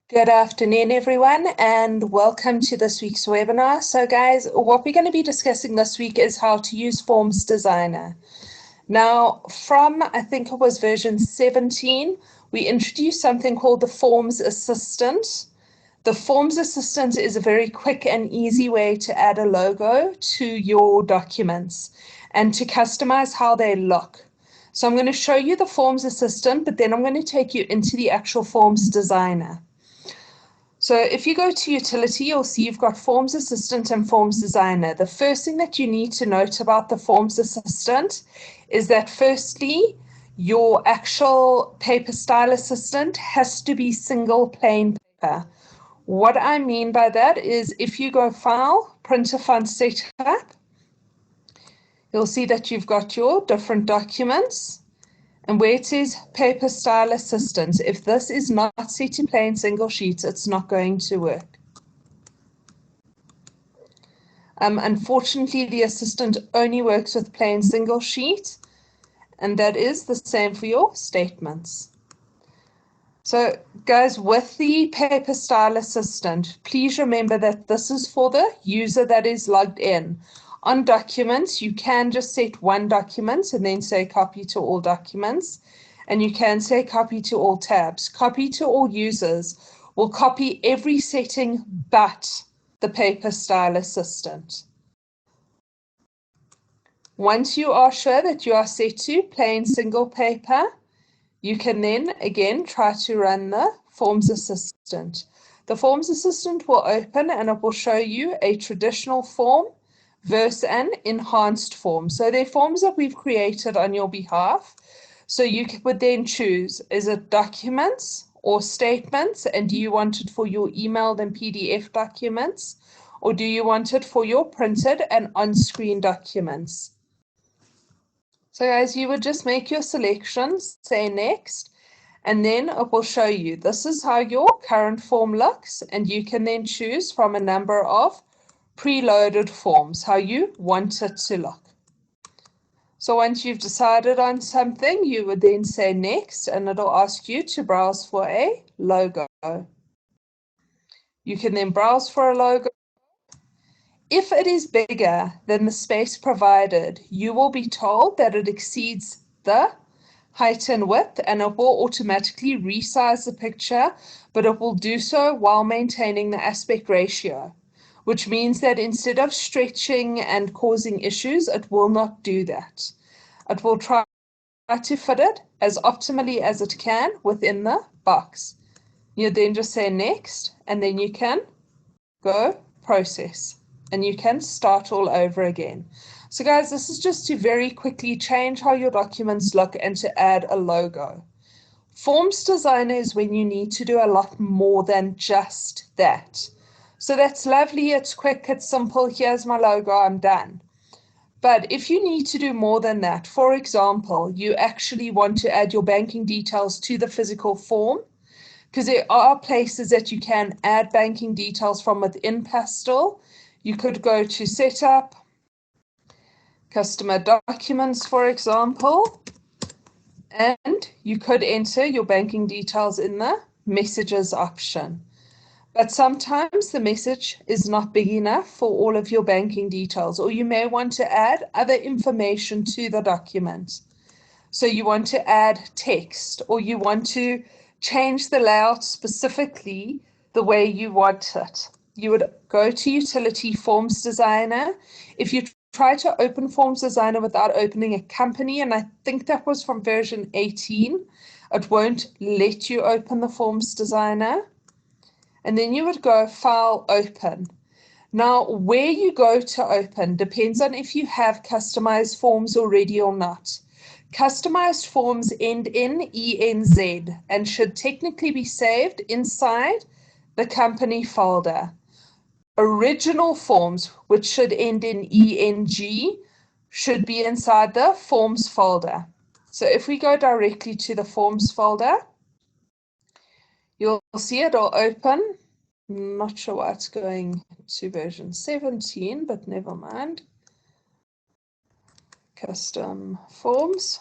Good afternoon, everyone, and welcome to this week's webinar. So guys, what we're going to be discussing this week is how to use Forms Designer. Now, from, I think it was version 17, we introduced something called the Forms Assistant. The Forms Assistant is a very quick and easy way to add a logo to your documents and to customize how they look. So I'm going to show you the Forms Assistant, but then I'm going to take you into the actual Forms Designer. So if you go to Utility, you'll see you've got Forms Assistant and Forms Designer. The first thing that you need to note about the Forms Assistant is that firstly, your actual paper style assistant has to be single plain paper. What I mean by that is if you go File, Printer Font Setup, you'll see that you've got your different documents. And where it says Paper Style Assistant, if this is not set to plain single sheets, it's not going to work. Unfortunately, the assistant only works with plain single sheet, and that is the same for your statements. So guys, with the Paper Style Assistant, please remember that this is for the user that is logged in. On documents, you can just set one document and then say copy to all documents. And you can say copy to all tabs. Copy to all users will copy every setting but the Paper Style Assistant. Once you are sure that you are set to plain single paper, you can then again try to run the Forms Assistant. The Forms Assistant will open and it will show you a traditional form versus an enhanced form. So they're forms that we've created on your behalf. So you would then choose, is it documents or statements? And do you want it for your emailed and PDF documents? Or do you want it for your printed and on-screen documents? So guys, you would just make your selections, say next, and then it will show you this is how your current form looks. And you can then choose from a number of preloaded forms, how you want it to look. So once you've decided on something, you would then say next, and it'll ask you to browse for a logo. You can then browse for a logo. If it is bigger than the space provided, you will be told that it exceeds the height and width, and it will automatically resize the picture, but it will do so while maintaining the aspect ratio, which means that instead of stretching and causing issues, it will not do that. It will try to fit it as optimally as it can within the box. You then just say next, and then you can go process, and you can start all over again. So guys, this is just to very quickly change how your documents look and to add a logo. Forms Designer is when you need to do a lot more than just that. So that's lovely, it's quick, it's simple, here's my logo, I'm done. But if you need to do more than that, for example, you actually want to add your banking details to the physical form, because there are places that you can add banking details from within Pastel. You could go to Setup, Customer Documents, for example, and you could enter your banking details in the Messages option. But sometimes the message is not big enough for all of your banking details, or you may want to add other information to the document. So you want to add text, or you want to change the layout specifically the way you want it. You would go to Utility Forms Designer. If you try to open Forms Designer without opening a company, and I think that was from version 18, it won't let you open the Forms Designer. And then you would go File, Open. Now, where you go to open depends on if you have customized forms already or not. Customized forms end in ENZ and should technically be saved inside the company folder. Original forms, which should end in ENG, should be inside the Forms folder. So if we go directly to the Forms folder, you'll see it'll open. Not sure why it's going to version 17, but never mind. Custom forms.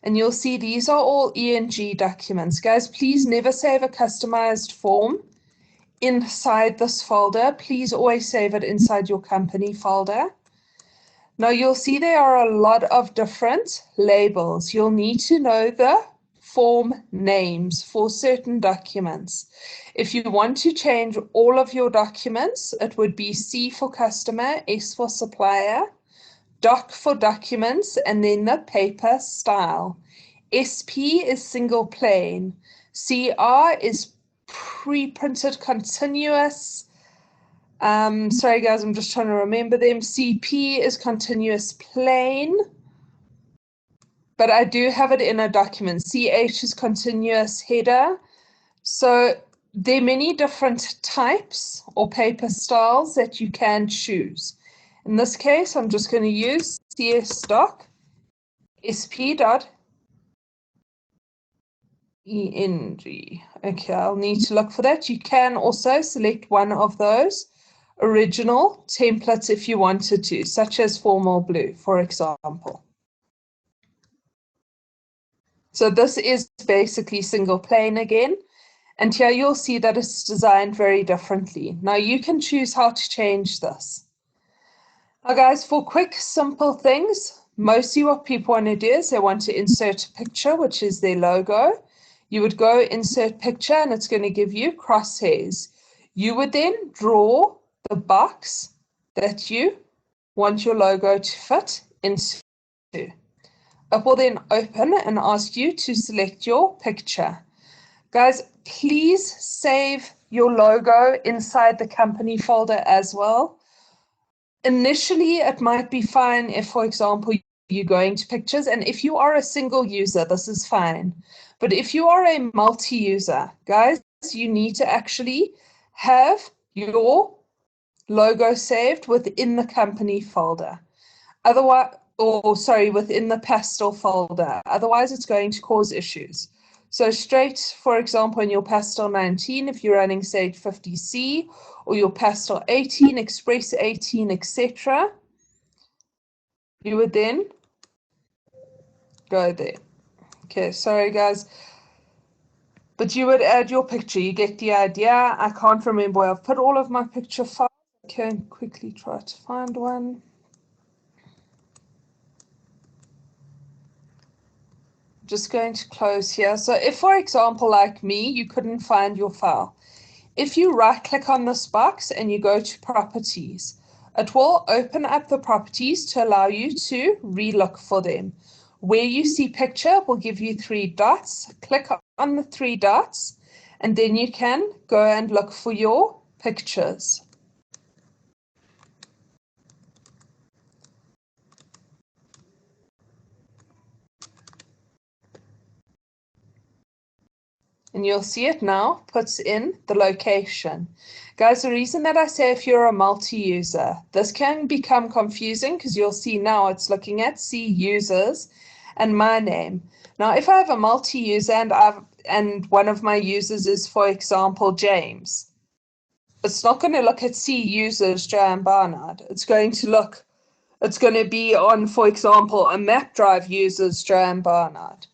And you'll see these are all ENG documents. Guys, please never save a customized form inside this folder. Please always save it inside your company folder. Now you'll see there are a lot of different labels. You'll need to know the form names for certain documents. If you want to change all of your documents, it would be C for customer, S for supplier, doc for documents, and then the paper style. SP is single plane. CR is pre-printed continuous. Sorry guys, I'm just trying to remember them. CP is continuous plain, but I do have it in a document. CH is continuous header. So there are many different types or paper styles that you can choose. In this case, I'm just going to use CS doc sp.eng. Okay, I'll need to look for that. You can also select one of those original templates if you wanted to, such as formal blue, for example. So this is basically single plane again. And here you'll see that it's designed very differently. Now you can choose how to change this. Now guys, for quick, simple things, mostly what people want to do is they want to insert a picture, which is their logo. You would go insert picture and it's going to give you crosshairs. You would then draw the box that you want your logo to fit into. It will then open and ask you to select your picture. Guys, please save your logo inside the company folder as well. Initially, it might be fine if, for example, you're going to pictures, and if you are a single user, this is fine. But if you are a multi-user, guys, you need to actually have your logo saved within the company folder. Otherwise, within the Pastel folder. Otherwise, it's going to cause issues. So straight, for example, in your Pastel 19, if you're running Sage 50C, or your Pastel 18, Express 18, etc., you would then go there. Okay, sorry guys. But you would add your picture. You get the idea. I can't remember where I've put all of my picture files. I can quickly try to find one. Just going to close here. So if, for example, like me, you couldn't find your file, if you right click on this box and you go to properties, it will open up the properties to allow you to relook for them. Where you see picture will give you 3 dots. Click on the 3 dots and then you can go and look for your pictures. And you'll see it now puts in the location. Guys, the reason that I say if you're a multi-user, this can become confusing because you'll see now it's looking at C users and my name. Now, if I have a multi-user and one of my users is, for example, James, it's not going to look at C users, Joanne Barnard. It's going to be on, for example, a map drive users, Joanne Barnard.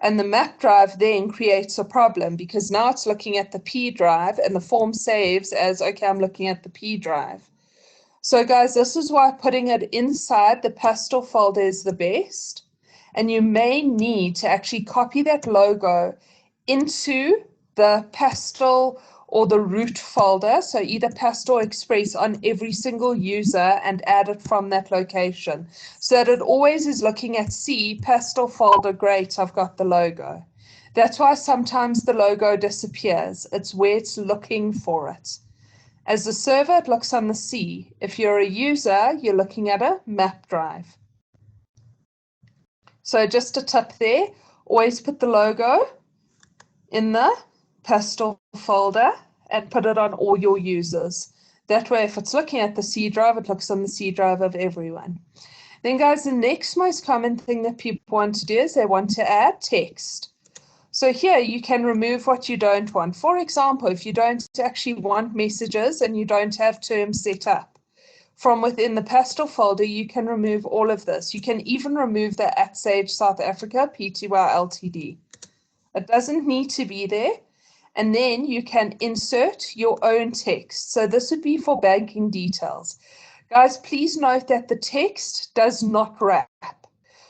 And the map drive then creates a problem because now it's looking at the P drive and the form saves as, okay, I'm looking at the P drive. So guys, this is why putting it inside the Pastel folder is the best. And you may need to actually copy that logo into the Pastel or the root folder, so either Pastel or Express on every single user and add it from that location. So that it always is looking at C, Pastel folder, great, I've got the logo. That's why sometimes the logo disappears. It's where it's looking for it. As a server, it looks on the C. If you're a user, you're looking at a map drive. So just a tip there, always put the logo in the Pastel folder and put it on all your users. That way, if it's looking at the C drive, it looks on the C drive of everyone. Then guys, the next most common thing that people want to do is they want to add text. So here you can remove what you don't want. For example, if you don't actually want messages and you don't have terms set up. from within the Pastel folder, you can remove all of this. You can even remove the @Sage South Africa Pty Ltd. It doesn't need to be there. And then you can insert your own text. So this would be for banking details. Guys, please note that the text does not wrap.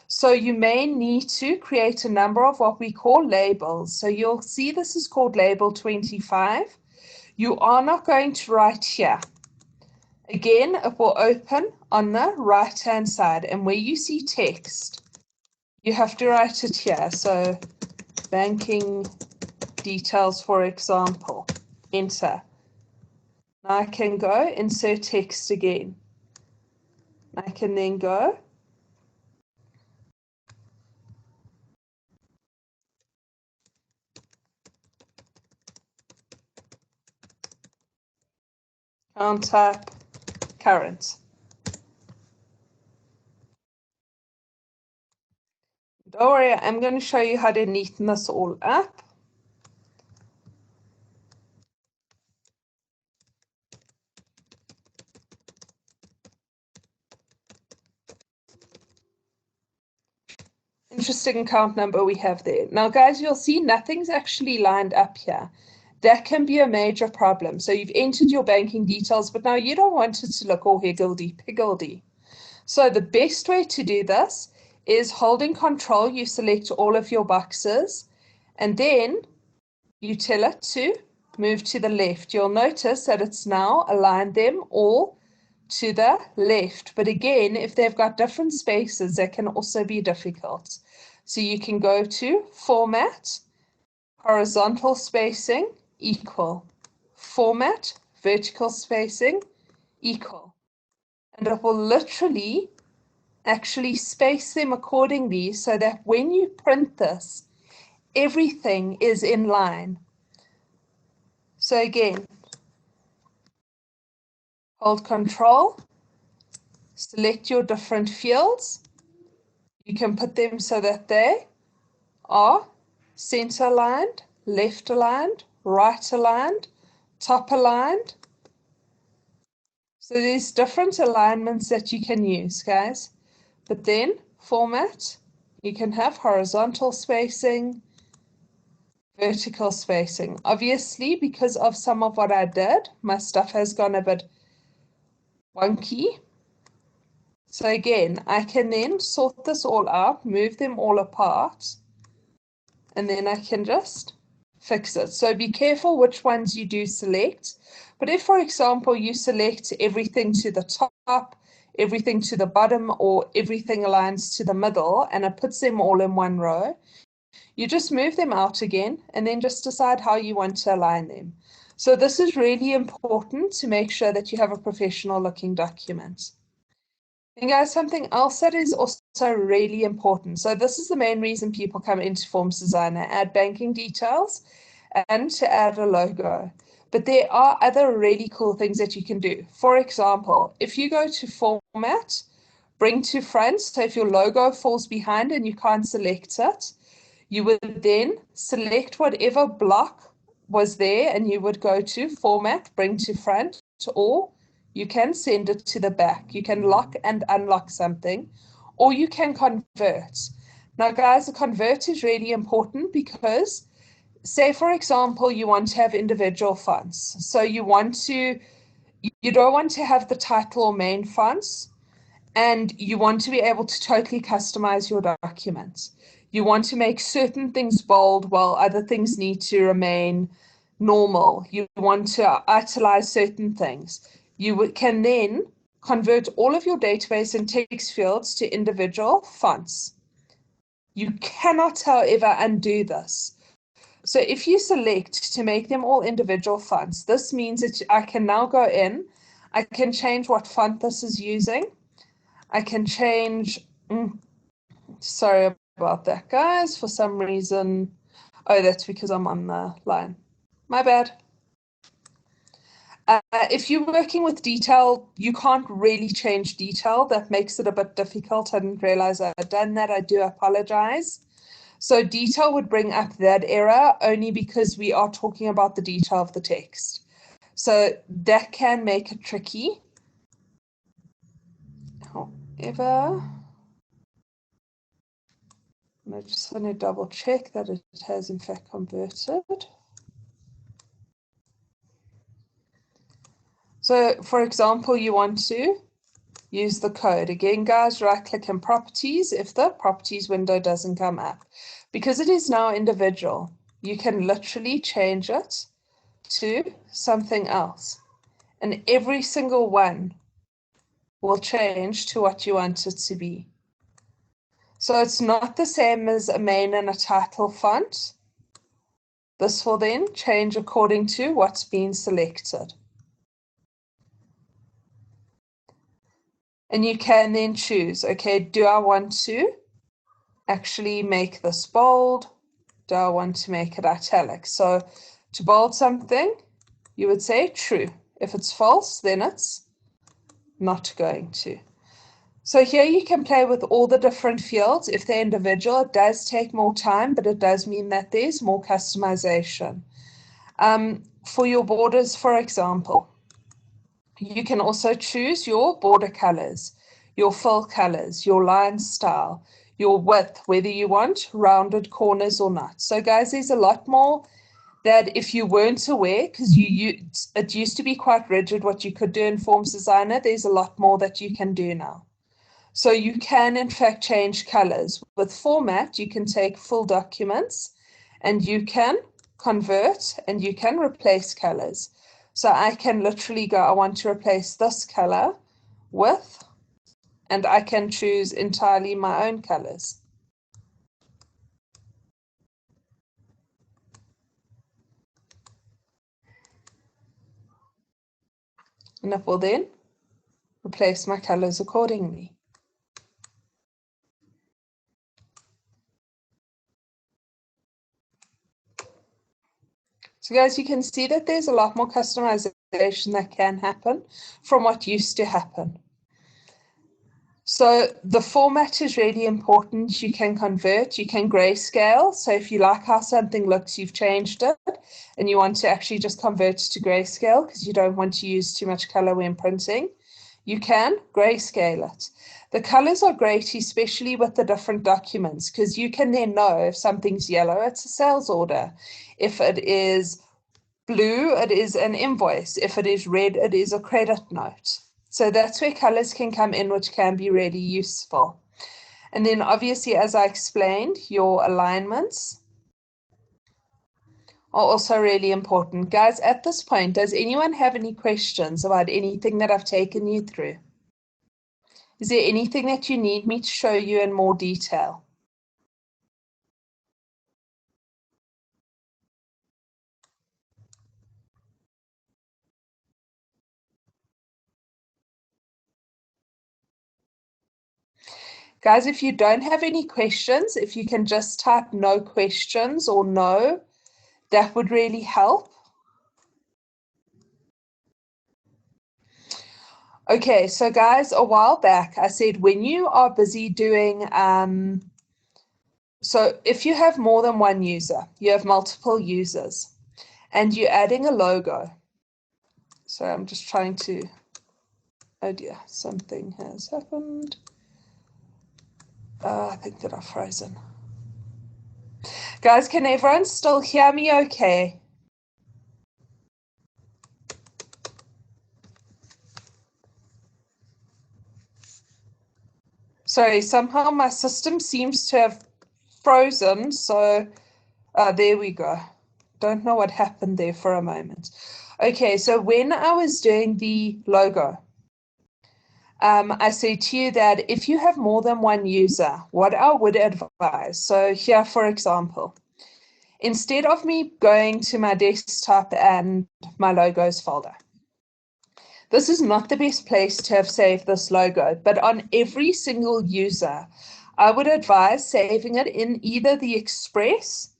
So you may need to create a number of what we call labels. So you'll see this is called label 25. You are not going to write here. Again, it will open on the right-hand side. And where you see text, you have to write it here. So banking details, for example, enter. Now I can go insert text again. I can then go and type current. Don't worry, I'm going to show you how to neaten this all up. Interesting account number we have there. Now, guys, you'll see nothing's actually lined up here. That can be a major problem. So you've entered your banking details, but now you don't want it to look all higgledy-piggledy. So the best way to do this is holding Control, you select all of your boxes, and then you tell it to move to the left. You'll notice that it's now aligned them all to the left. But again, if they've got different spaces, that can also be difficult. So you can go to Format, Horizontal Spacing, Equal. Format, Vertical Spacing, Equal. And it will literally actually space them accordingly so that when you print this, everything is in line. So again, hold Control, select your different fields. You can put them so that they are center aligned, left aligned, right aligned, top aligned. So there's different alignments that you can use, guys. But then format, you can have horizontal spacing, vertical spacing. Obviously, because of some of what I did, my stuff has gone a bit wonky. So again, I can then sort this all out, move them all apart, and then I can just fix it. So be careful which ones you do select. But if, for example, you select everything to the top, everything to the bottom, or everything aligns to the middle, and it puts them all in one row, you just move them out again, and then just decide how you want to align them. So this is really important to make sure that you have a professional looking document. And guys, something else that is also really important. So this is the main reason people come into Forms Designer, add banking details and to add a logo. But there are other really cool things that you can do. For example, if you go to Format, Bring to Front, so if your logo falls behind and you can't select it, you would then select whatever block was there and you would go to Format, Bring to Front, or you can send it to the back. You can lock and unlock something, or you can convert. Now, guys, the convert is really important because, say, for example, you want to have individual fonts. So you don't want to have the title or main fonts, and you want to be able to totally customize your documents. You want to make certain things bold while other things need to remain normal. You want to italize certain things. You can then convert all of your database and text fields to individual fonts. You cannot, however, undo this. So if you select to make them all individual fonts, this means that I can now go in, I can change what font this is using. I can change, sorry about that, guys, for some reason. Oh, that's because I'm on the line. My bad. If you're working with detail, you can't really change detail. That makes it a bit difficult. I didn't realize I had done that. I do apologize. So detail would bring up that error only because we are talking about the detail of the text. So that can make it tricky. ever. I just want to double check that it has in fact converted. So for example, you want to use the code. Again, guys, right click in properties if the properties window doesn't come up. Because it is now individual, you can literally change it to something else. And every single one will change to what you want it to be. So it's not the same as a main and a title font. This will then change according to what's been selected. And you can then choose, okay, do I want to actually make this bold? Do I want to make it italic? So to bold something, you would say true. If it's false, then it's not going to. So here you can play with all the different fields. If they're individual, it does take more time, but it does mean that there's more customization. For your borders, for example, you can also choose your border colors, your fill colors, your line style, your width, whether you want rounded corners or not. So guys, there's a lot more that if you weren't aware, because it used to be quite rigid what you could do in Forms Designer, there's a lot more that you can do now. So you can in fact change colors. With format, you can take full documents and you can convert and you can replace colors. So I can literally go, I want to replace this color with, and I can choose entirely my own colors. And it will then replace my colors accordingly. So guys, you can see that there's a lot more customization that can happen from what used to happen. So the format is really important. You can convert, you can grayscale. So if you like how something looks, you've changed it, and you want to actually just convert to grayscale because you don't want to use too much color when printing, you can grayscale it. The colors are great, especially with the different documents, because you can then know if something's yellow, it's a sales order. If it is blue, it is an invoice. If it is red, it is a credit note. So that's where colors can come in, which can be really useful. And then obviously, as I explained, your alignments are also really important. Guys, at this point, does anyone have any questions about anything that I've taken you through? Is there anything that you need me to show you in more detail? Guys, if you don't have any questions, if you can just type no questions or no, that would really help. Okay, so guys, a while back, I said when you are busy doing, so if you have more than one user, you have multiple users, and you're adding a logo. So I'm just trying to, oh dear, something has happened. I think that I've frozen. Guys, can everyone still hear me okay? Sorry, somehow my system seems to have frozen, so there we go. Don't know what happened there for a moment. Okay, so when I was doing the logo, I say to you that if you have more than one user, what I would advise, so here, for example, instead of me going to my desktop and my logos folder, this is not the best place to have saved this logo, but on every single user, I would advise saving it in either the Express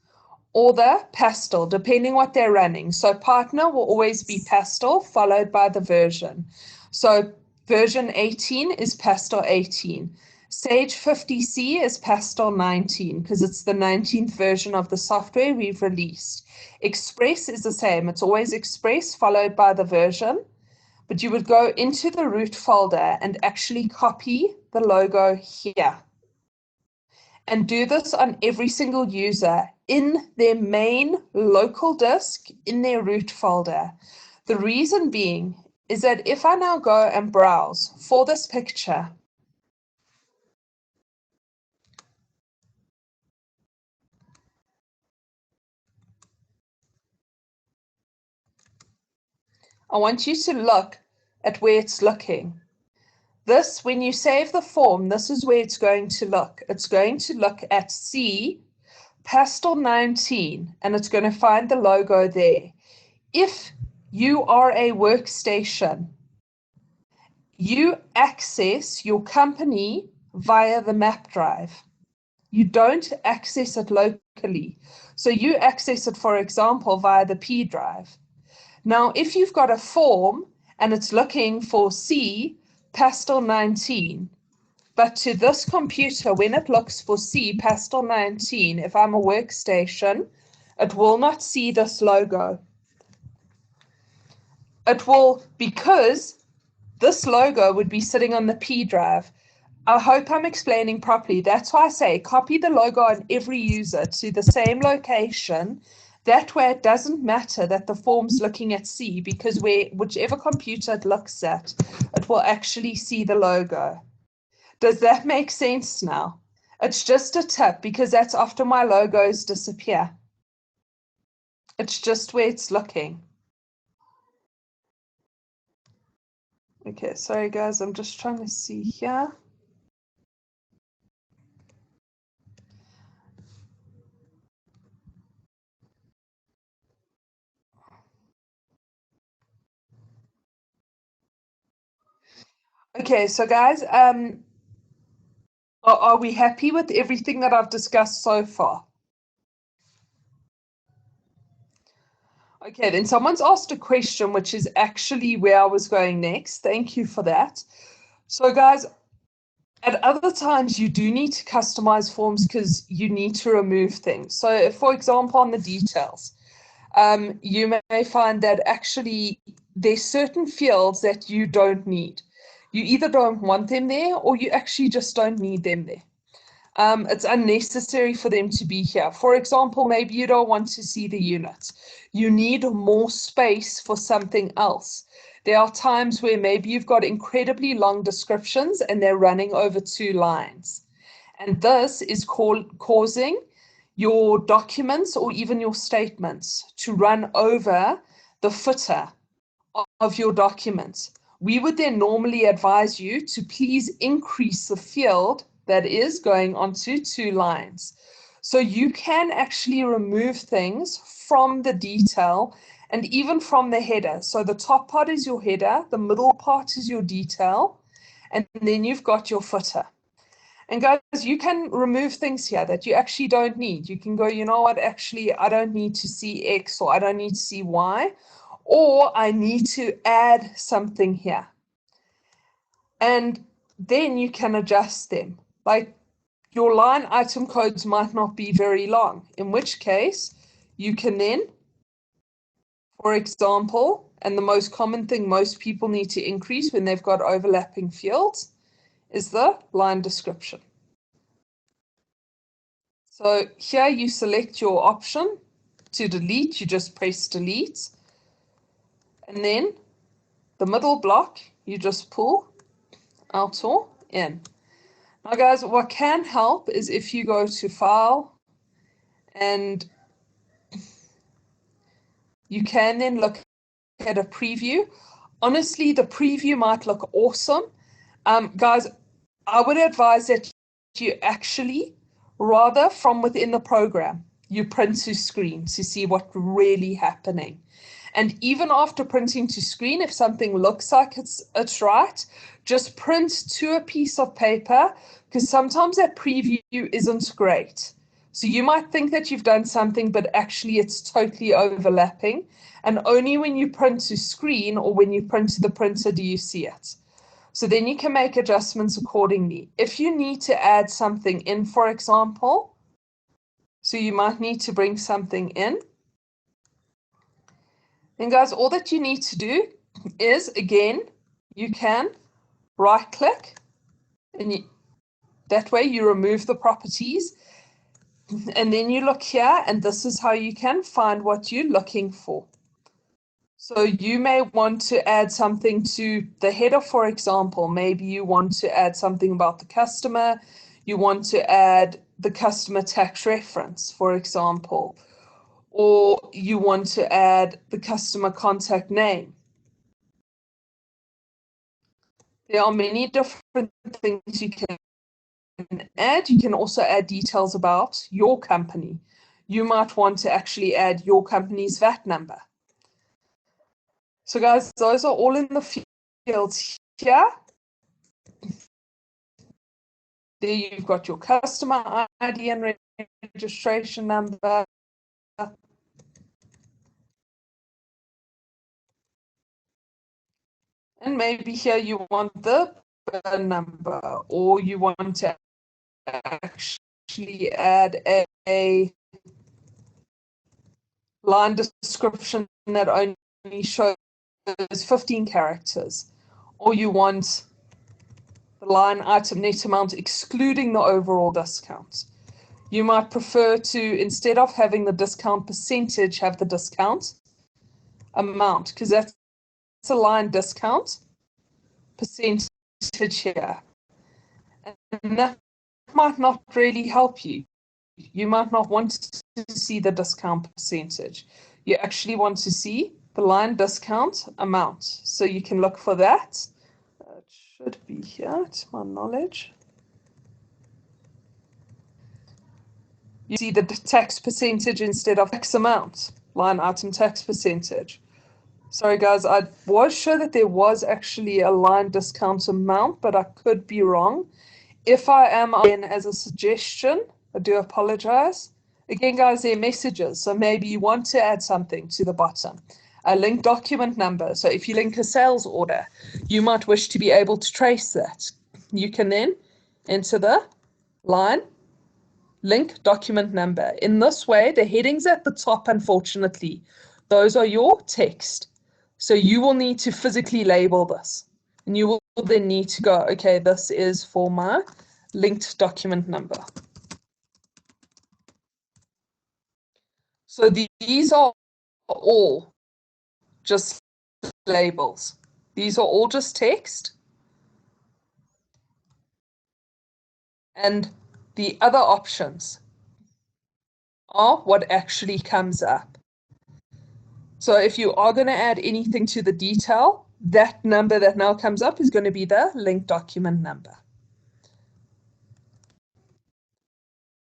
or the Pastel, depending what they're running. So partner will always be Pastel followed by the version. So version 18 is Pastel 18. Sage 50C is Pastel 19 because it's the 19th version of the software we've released. Express is the same. It's always Express followed by the version. But you would go into the root folder and actually copy the logo here. And do this on every single user in their main local disk in their root folder. The reason being is that if I now go and browse for this picture, I want you to look at where it's looking. This, when you save the form, this is where it's going to look. It's going to look at C, Pastel 19, and it's going to find the logo there. If you are a workstation, you access your company via the map drive. You don't access it locally. So you access it, for example, via the P drive. Now, if you've got a form and it's looking for C, Pastel 19, but to this computer, when it looks for C, Pastel 19, if I'm a workstation, it will not see this logo. It will, because this logo would be sitting on the P drive. I hope I'm explaining properly. That's why I say copy the logo on every user to the same location. That way it doesn't matter that the form's looking at C, because whichever computer it looks at, it will actually see the logo. Does that make sense now? It's just a tip, because that's after my logos disappear. It's just where it's looking. Okay, sorry guys, I'm just trying to see here. Okay, so guys, are we happy with everything that I've discussed so far? Okay, then someone's asked a question, which is actually where I was going next. Thank you for that. So guys, at other times you do need to customize forms because you need to remove things. So for example, on the details, you may find that actually there's certain fields that you don't need. You either don't want them there or you actually just don't need them there. It's unnecessary for them to be here. For example, maybe you don't want to see the unit. You need more space for something else. There are times where maybe you've got incredibly long descriptions and they're running over 2 lines. And this is causing your documents or even your statements to run over the footer of your documents. We would then normally advise you to please increase the field that is going onto 2 lines. So you can actually remove things from the detail and even from the header. So the top part is your header, the middle part is your detail, and then you've got your footer. And guys, you can remove things here that you actually don't need. You can go, you know what, actually, I don't need to see X or I don't need to see Y, or I need to add something here. And then you can adjust them. Like your line item codes might not be very long, in which case you can then, for example, and the most common thing most people need to increase when they've got overlapping fields is the line description. So here you select your option to delete, you just press delete, and then the middle block you just pull out or in. Now guys, what can help is if you go to File and you can then look at a preview. Honestly, the preview might look awesome. Guys, I would advise that you actually, rather from within the program, you print to screen to see what's really happening. And even after printing to screen, if something looks like it's right, just print to a piece of paper, because sometimes that preview isn't great. So you might think that you've done something, but actually it's totally overlapping. And only when you print to screen or when you print to the printer do you see it. So then you can make adjustments accordingly. If you need to add something in, for example, so you might need to bring something in, then guys, all that you need to do is, again, you can right click And that way you remove the properties. And then you look here, and this is how you can find what you're looking for. So you may want to add something to the header, for example. Maybe you want to add something about the customer. You want to add the customer tax reference, for example. Or you want to add the customer contact name. There are many different things you can add. You can also add details about your company. You might want to actually add your company's VAT number. So guys, those are all in the fields here. There you've got your customer ID and registration number. And maybe here you want the PIN number, or you want to actually add a line description that only shows 15 characters, or you want the line item net amount excluding the overall discount. You might prefer to, instead of having the discount percentage, have the discount amount, because that's a line discount percentage here. And that might not really help you. You might not want to see the discount percentage. You actually want to see the line discount amount. So you can look for that. It should be here, to my knowledge. You see the tax percentage instead of X amount, line item tax percentage. Sorry guys, I was sure that there was actually a line discount amount, but I could be wrong. If I am, again, as a suggestion, I do apologize. Again, guys, they're messages, so maybe you want to add something to the bottom. A link document number. So if you link a sales order, you might wish to be able to trace that. You can then enter the line link document number. In this way, the headings at the top, unfortunately, those are your text. So you will need to physically label this. And you will then need to go, okay, this is for my linked document number. So these are all just labels. These are all just text. And the other options are what actually comes up. So if you are going to add anything to the detail, that number that now comes up is going to be the link document number.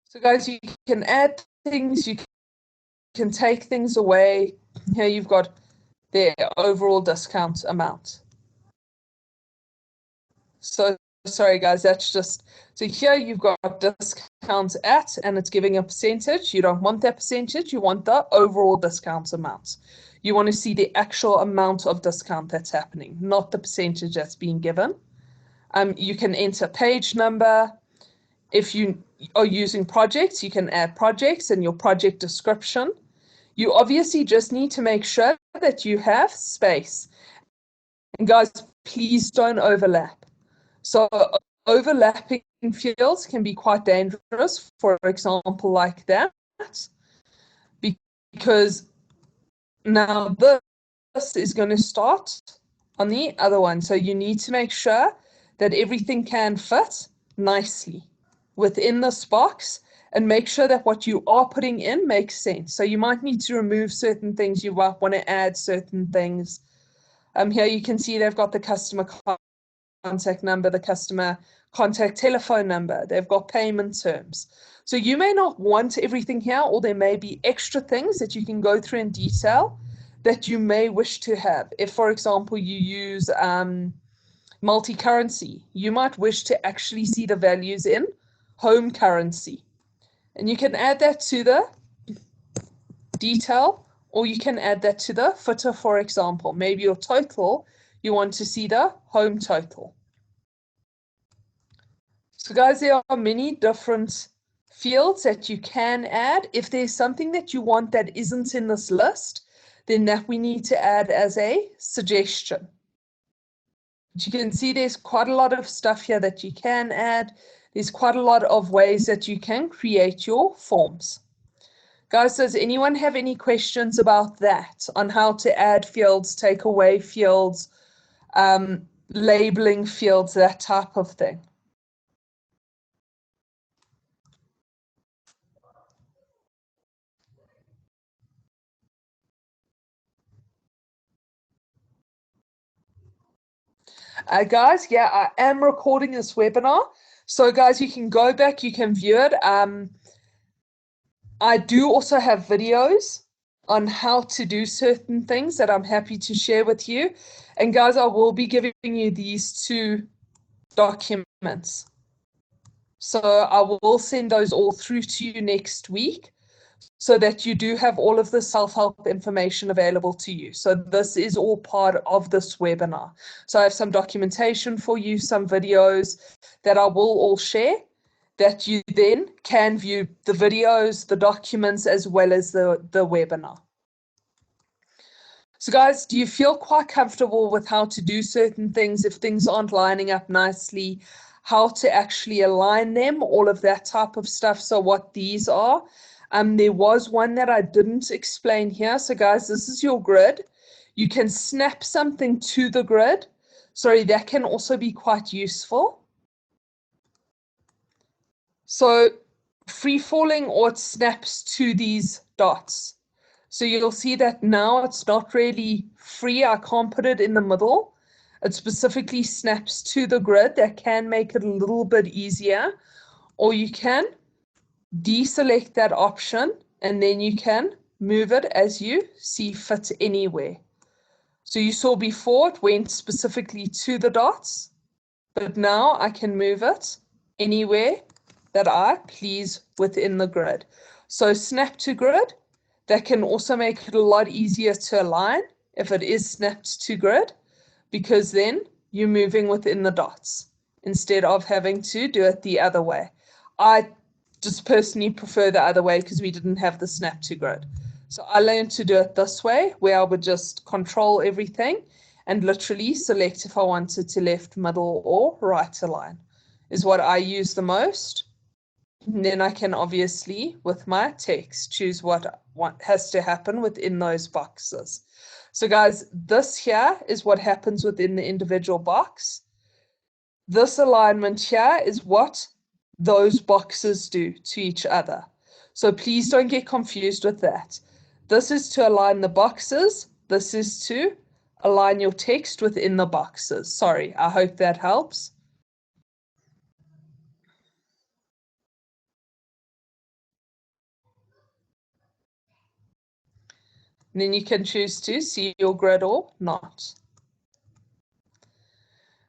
So guys, you can add things, you can take things away. Here you've got the overall discount amount. So sorry guys, that's just, so here you've got discount at, and it's giving a percentage. You don't want that percentage, you want the overall discount amount. You want to see the actual amount of discount that's happening, not the percentage that's being given. You can enter page number. If you are using projects, you can add projects and your project description. You obviously just need to make sure that you have space. And guys, please don't overlap. So overlapping fields can be quite dangerous, for example, like that, because now this is going to start on the other one. So you need to make sure that everything can fit nicely within this box, and make sure that what you are putting in makes sense. So you might need to remove certain things, you might want to add certain things. Here you can see they've got the customer contact number, the customer contact telephone number, they've got payment terms. So you may not want everything here, or there may be extra things that you can go through in detail that you may wish to have. If, for example, you use multi-currency, you might wish to actually see the values in home currency. And you can add that to the detail, or you can add that to the footer, for example. Maybe your total, you want to see the home total. So guys, there are many different fields that you can add. If there's something that you want that isn't in this list, then that we need to add as a suggestion. But you can see there's quite a lot of stuff here that you can add. There's quite a lot of ways that you can create your forms. Guys, does anyone have any questions about that, on how to add fields, take away fields, labeling fields, that type of thing? Guys, yeah, I am recording this webinar. So guys, you can go back, you can view it. I do also have videos on how to do certain things that I'm happy to share with you. And guys, I will be giving you these 2 documents. So I will send those all through to you next week, so that you do have all of the self-help information available to you. So this is all part of this webinar. So I have some documentation for you, some videos that I will all share, that you then can view the videos, the documents, as well as the webinar. So guys, do you feel quite comfortable with how to do certain things if things aren't lining up nicely, how to actually align them, all of that type of stuff? So what these are, there was one that I didn't explain here. So guys, this is your grid. You can snap something to the grid. Sorry, that can also be quite useful. So free falling, or it snaps to these dots. So you'll see that now it's not really free. I can't put it in the middle. It specifically snaps to the grid. That can make it a little bit easier. Or you can deselect that option, and then you can move it as you see fit anywhere. So you saw before it went specifically to the dots, but now I can move it anywhere that I please within the grid. So snap to grid, that can also make it a lot easier to align if it is snapped to grid, because then you're moving within the dots instead of having to do it the other way. I just personally prefer the other way because we didn't have the snap to grid. So I learned to do it this way, where I would just control everything and literally select if I wanted to left, middle, or right align, is what I use the most. And then I can obviously, with my text, choose what has to happen within those boxes. So guys, this here is what happens within the individual box. This alignment here is what those boxes do to each other. So please don't get confused with that. This is to align the boxes. This is to align your text within the boxes. Sorry, I hope that helps. And then you can choose to see your grid or not.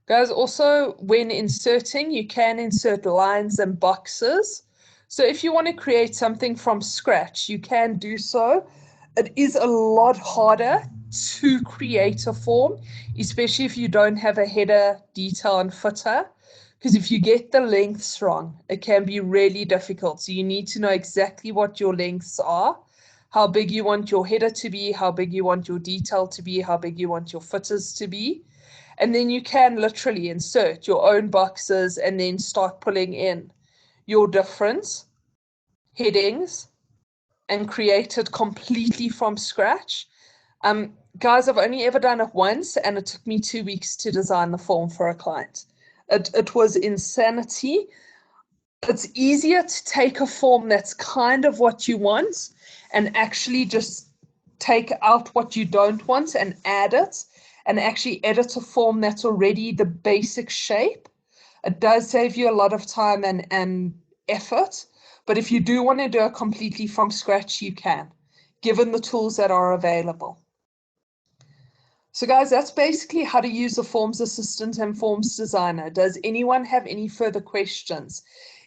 Guys, also when inserting, you can insert lines and boxes. So if you want to create something from scratch, you can do so. It is a lot harder to create a form, especially if you don't have a header, detail, and footer. Because if you get the lengths wrong, it can be really difficult. So you need to know exactly what your lengths are, how big you want your header to be, how big you want your detail to be, how big you want your footers to be. And then you can literally insert your own boxes and then start pulling in your different headings and create it completely from scratch. Guys, I've only ever done it once, and it took me 2 weeks to design the form for a client. It was insanity. It's easier to take a form that's kind of what you want and actually just take out what you don't want and add it, and actually edit a form that's already the basic shape. It does save you a lot of time and effort, but if you do want to do it completely from scratch, you can, given the tools that are available. So guys, that's basically how to use the Forms Assistant and Forms Designer. Does anyone have any further questions?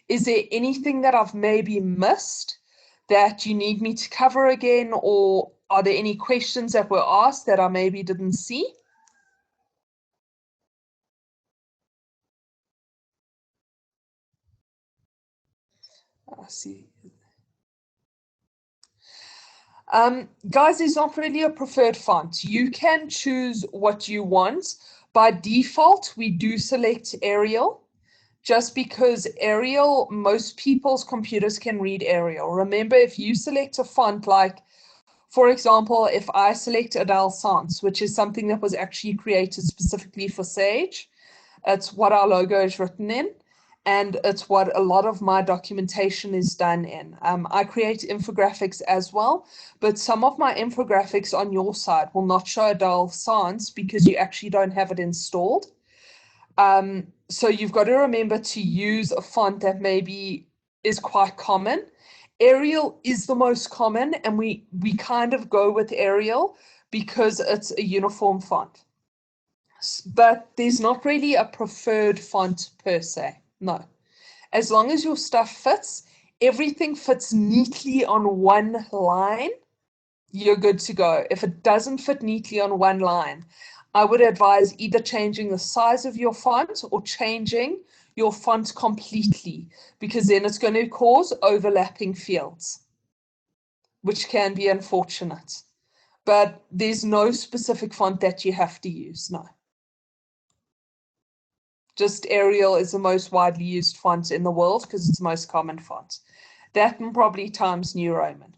Is there anything that I've maybe missed that you need me to cover again, or are there any questions that were asked that I maybe didn't see? I see. Guys, it's not really a preferred font. You can choose what you want, By default, we do select Arial, just because Arial, most people's computers can read Arial. Remember, if you select a font like, for example, if I select Adele Sans, which is something that was actually created specifically for Sage, it's what our logo is written in, and it's what a lot of my documentation is done in. I create infographics as well, but some of my infographics on your side will not show Adele Sans because you actually don't have it installed. So you've got to remember to use a font that maybe is quite common. Arial is the most common, and we kind of go with Arial because it's a uniform font. But there's not really a preferred font per se. No. As long as your stuff fits, everything fits neatly on one line, you're good to go. If it doesn't fit neatly on one line, I would advise either changing the size of your font or changing your font completely, because then it's going to cause overlapping fields, which can be unfortunate. But there's no specific font that you have to use, no. Just Arial is the most widely used font in the world because it's the most common font. That and probably Times New Roman.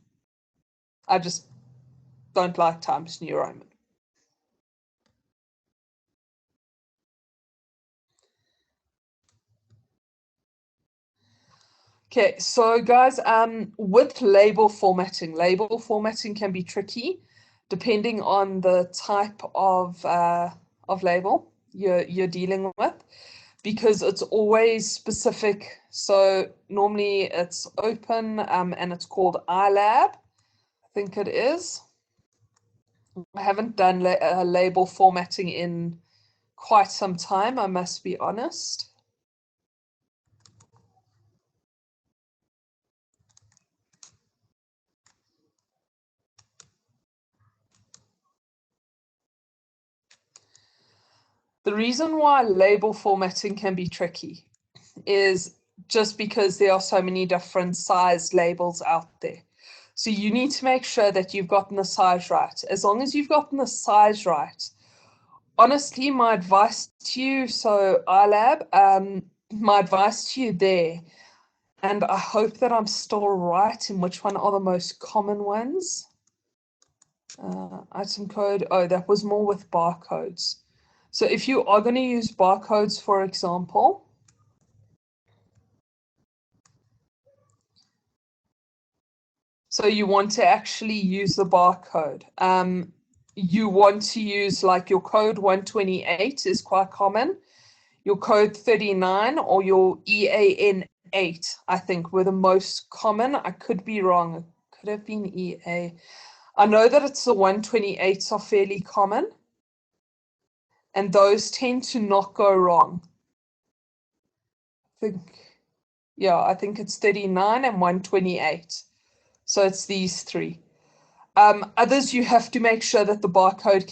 I just don't like Times New Roman. Okay, so guys, with label formatting can be tricky depending on the type of label you're dealing with, because it's always specific. So normally it's open and it's called iLab, I think it is. I haven't done label formatting in quite some time, I must be honest. The reason why label formatting can be tricky is just because there are so many different size labels out there. So you need to make sure that you've gotten the size right. As long as you've gotten the size right, honestly, my advice to you, so iLab, my advice to you there, and I hope that I'm still right in which one are the most common ones. Item code, oh, that was more with barcodes. So if you are going to use barcodes, for example, so you want to actually use the barcode. You want to use like your code 128 is quite common. Your code 39 or your EAN 8, I think, were the most common. I could be wrong. It could have been EA. I know that it's the 128s are fairly common, and those tend to not go wrong. I think it's 39 and 128. So it's these three. Others, you have to make sure that the barcode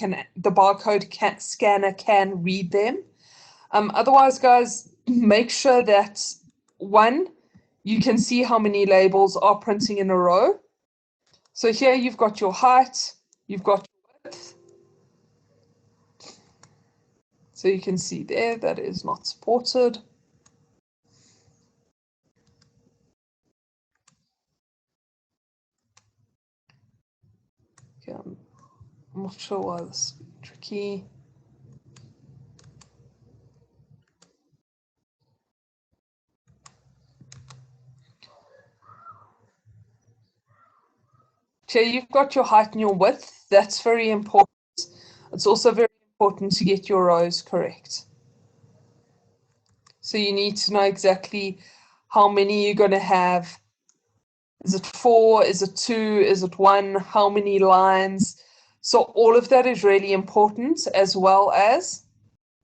scanner can read them. Otherwise, guys, make sure that one, you can see how many labels are printing in a row. So here you've got your height, you've got your width. So you can see there that is not supported. Okay, I'm not sure why this is tricky. So you've got your height and your width. That's very important. It's also very important to get your rows correct. So you need to know exactly how many you're going to have. Is it 4? Is it 2? Is it 1? How many lines? So all of that is really important, as well as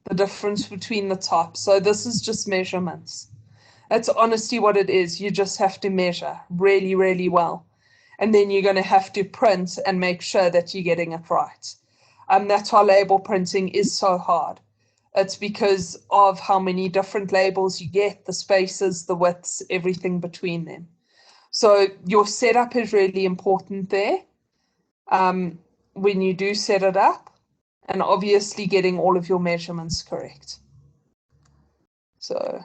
the difference between the top. So this is just measurements. That's honestly what it is. You just have to measure really, really well. And then you're going to have to print and make sure that you're getting it right. That's why label printing is so hard. It's because of how many different labels you get, the spaces, the widths, everything between them. So your setup is really important there. When you do set it up, and obviously getting all of your measurements correct. So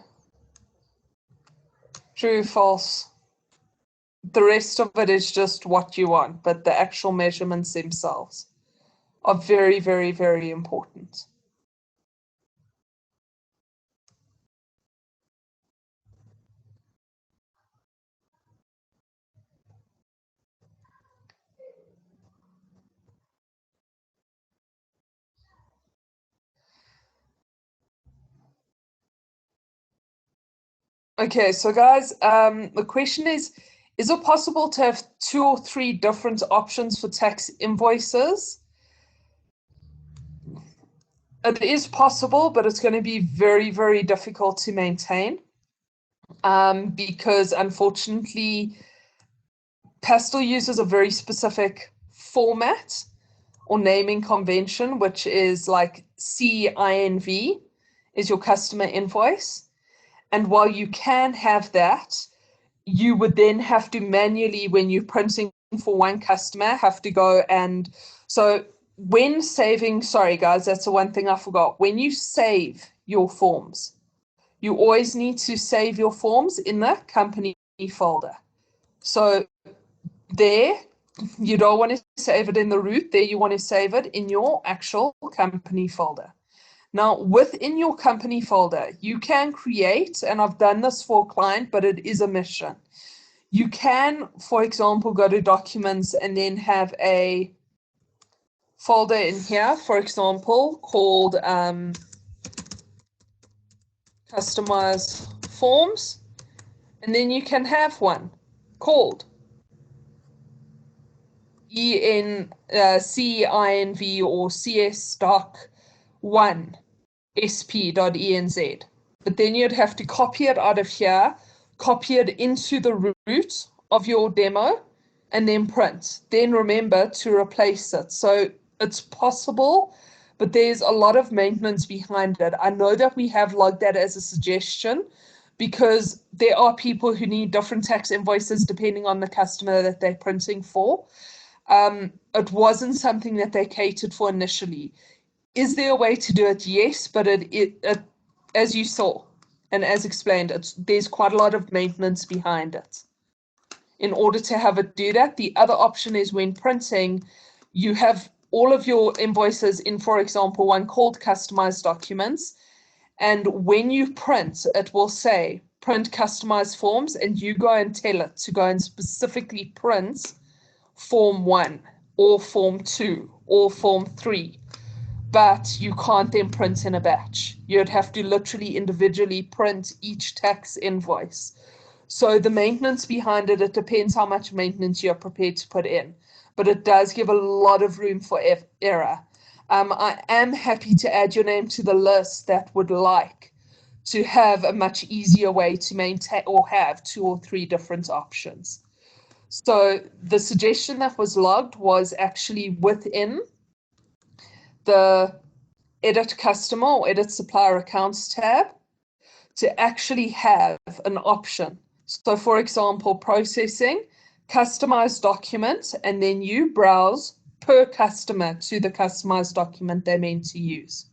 true, false. The rest of it is just what you want, but the actual measurements themselves are very, very, very important. Okay, so guys, the question is it possible to have 2 or 3 different options for tax invoices? It is possible, but it's going to be very, very difficult to maintain because unfortunately, Pastel uses a very specific format or naming convention, which is like CINV is your customer invoice. And while you can have that, you would then have to manually, when you're printing for one customer, have to go and so when saving, sorry guys, that's the one thing I forgot. When you save your forms, you always need to save your forms in the company folder. So there, you don't want to save it in the root. There, you want to save it in your actual company folder. Now, within your company folder, you can create, and I've done this for a client, but it is a mission. You can, for example, go to documents and then have a folder in here, for example, called customize forms. And then you can have one called CINV or CS doc 1 sp.enz. But then you'd have to copy it out of here, copy it into the root of your demo, and then print. Then remember to replace it. So it's possible, but there's a lot of maintenance behind it. I know that we have logged that as a suggestion because there are people who need different tax invoices depending on the customer that they're printing for. It wasn't something that they catered for initially. Is there a way to do it? Yes, but it as you saw and as explained, there's quite a lot of maintenance behind it. In order to have it do that, the other option is when printing, you have all of your invoices in, for example, one called customized documents. And when you print, it will say print customized forms, and you go and tell it to go and specifically print form 1 or form 2 or form 3. But you can't then print in a batch. You'd have to literally individually print each tax invoice. So the maintenance behind it, it depends how much maintenance you're prepared to put in. But it does give a lot of room for error. I am happy to add your name to the list that would like to have a much easier way to maintain or have 2 or 3 different options. So the suggestion that was logged was actually within the edit customer or edit supplier accounts tab to actually have an option. So for example, processing, customized document, and then you browse per customer to the customized document they're meant to use.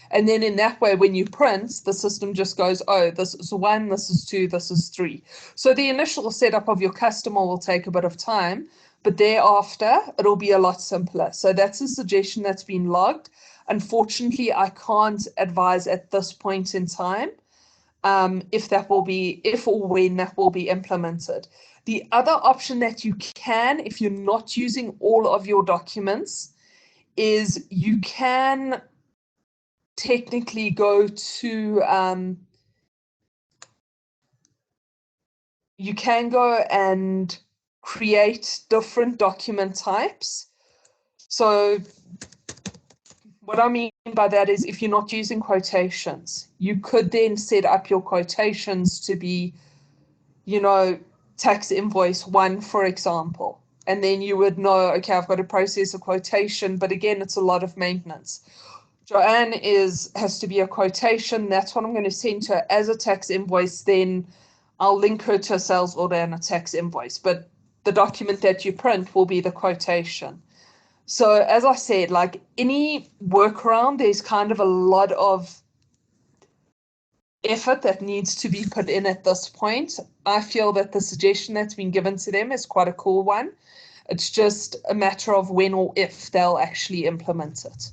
And then in that way, when you print, the system just goes, oh, this is 1, this is 2, this is 3. So the initial setup of your customer will take a bit of time, but thereafter, it'll be a lot simpler. So that's a suggestion that's been logged. Unfortunately, I can't advise at this point in time if or when that will be implemented. The other option that you can, if you're not using all of your documents, is you can technically go to, you can go and create different document types. So what I mean by that is if you're not using quotations, you could then set up your quotations to be, tax invoice 1, for example. And then you would know, okay, I've got to process a quotation, but again, it's a lot of maintenance. Joanne has to be a quotation. That's what I'm going to send her as a tax invoice. Then I'll link her to a sales order and a tax invoice. But the document that you print will be the quotation. So as I said, like any workaround, there's kind of a lot of effort that needs to be put in at this point. I feel that the suggestion that's been given to them is quite a cool one. It's just a matter of when or if they'll actually implement it.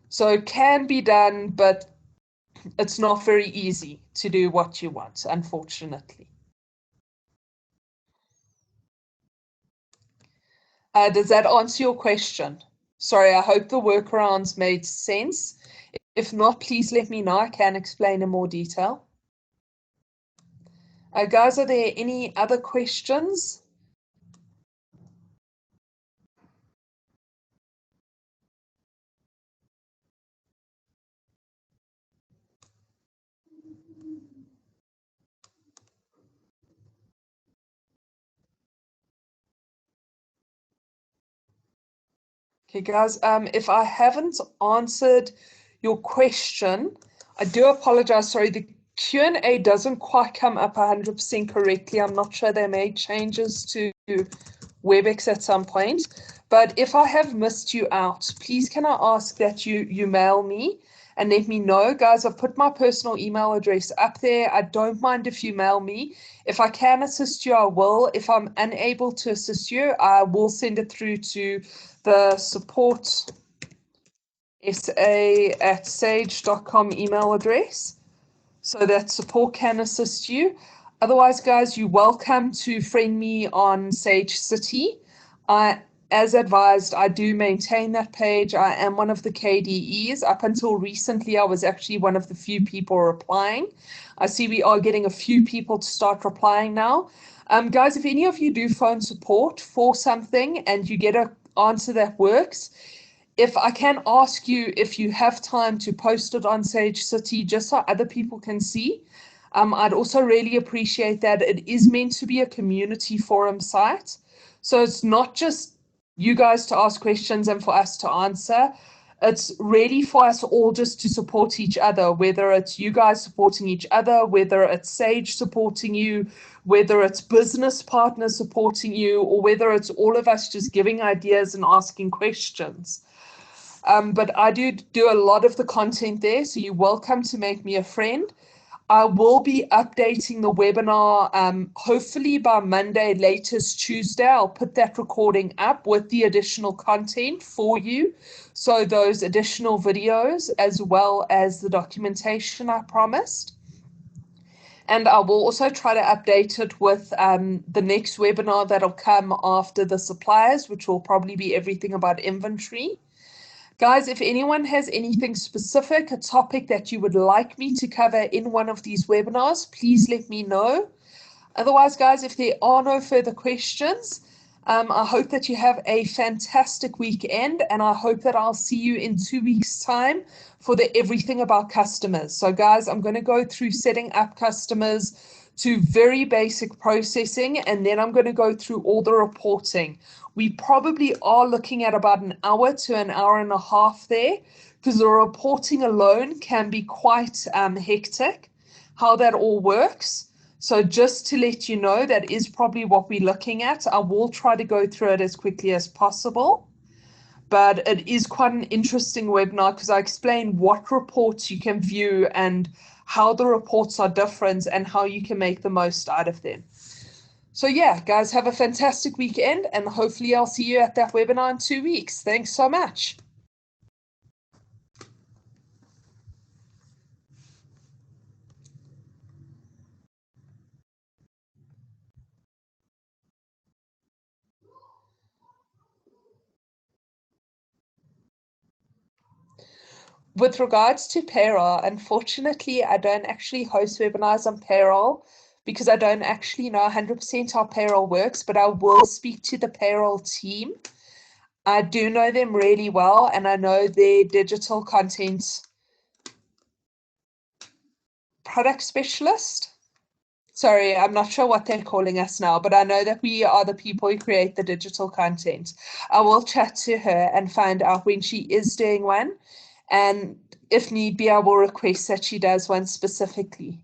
So it can be done, but it's not very easy to do what you want, unfortunately. Does that answer your question? Sorry, I hope the workarounds made sense. If not, please let me know. I can explain in more detail. Guys, are there any other questions? Okay, guys, if I haven't answered your question, I do apologize. Sorry, the Q&A doesn't quite come up 100% correctly. I'm not sure they made changes to WebEx at some point. But if I have missed you out, please can I ask that you mail me and let me know. Guys, I've put my personal email address up there. I don't mind if you mail me. If I can assist you, I will. If I'm unable to assist you, I will send it through to the support sa@sage.com email address so that support can assist you. Otherwise, guys, you're welcome to friend me on Sage City. As advised, I do maintain that page. I am one of the KDEs. Up until recently, I was actually one of the few people replying. I see we are getting a few people to start replying now. Guys, if any of you do phone support for something and you get an answer that works, if I can ask you if you have time to post it on Sage City just so other people can see, I'd also really appreciate that. It is meant to be a community forum site. So it's not just you guys to ask questions and for us to answer. It's really for us all just to support each other, whether it's you guys supporting each other, whether it's Sage supporting you, whether it's business partners supporting you, or whether it's all of us just giving ideas and asking questions. But I do a lot of the content there, so you're welcome to make me a friend. I will be updating the webinar hopefully by Monday, latest Tuesday. I'll put that recording up with the additional content for you. So those additional videos as well as the documentation I promised. And I will also try to update it with the next webinar that'll come after the suppliers, which will probably be everything about inventory. Guys, if anyone has anything specific, a topic that you would like me to cover in one of these webinars, please let me know. Otherwise, guys, if there are no further questions, I hope that you have a fantastic weekend, and I hope that I'll see you in 2 weeks' time for the everything about customers. So, guys, I'm going to go through setting up customers to very basic processing, and then I'm going to go through all the reporting. We probably are looking at about an hour to an hour and a half there, because the reporting alone can be quite hectic, how that all works. So just to let you know, that is probably what we're looking at. I will try to go through it as quickly as possible. But it is quite an interesting webinar because I explain what reports you can view and how the reports are different and how you can make the most out of them. So yeah, guys, have a fantastic weekend, and hopefully I'll see you at that webinar in 2 weeks. Thanks so much. With regards to payroll, unfortunately, I don't actually host webinars on payroll because I don't actually know 100% how payroll works, but I will speak to the payroll team. I do know them really well, and I know their digital content product specialist. Sorry, I'm not sure what they're calling us now, but I know that we are the people who create the digital content. I will chat to her and find out when she is doing one. And if need be, I will request that she does one specifically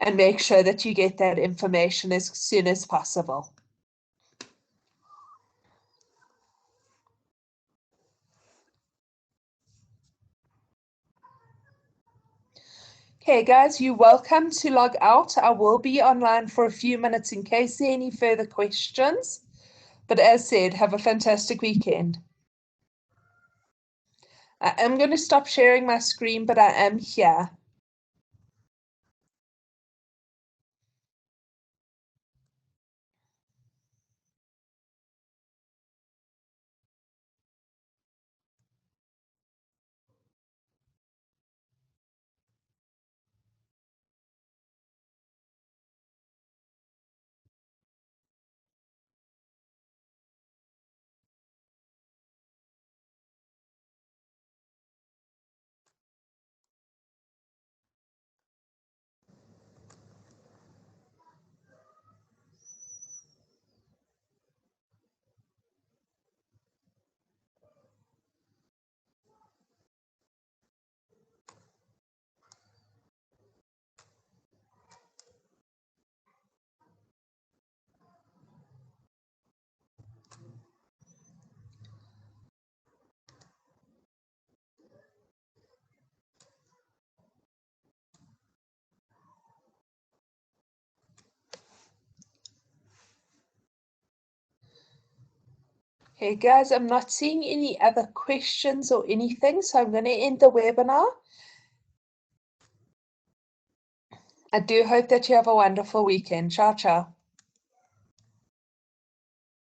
and make sure that you get that information as soon as possible. Okay, guys, you're welcome to log out. I will be online for a few minutes in case there are any further questions. But as said, have a fantastic weekend. I am going to stop sharing my screen, but I am here. Okay, guys, I'm not seeing any other questions or anything, so I'm going to end the webinar. I do hope that you have a wonderful weekend. Ciao, ciao.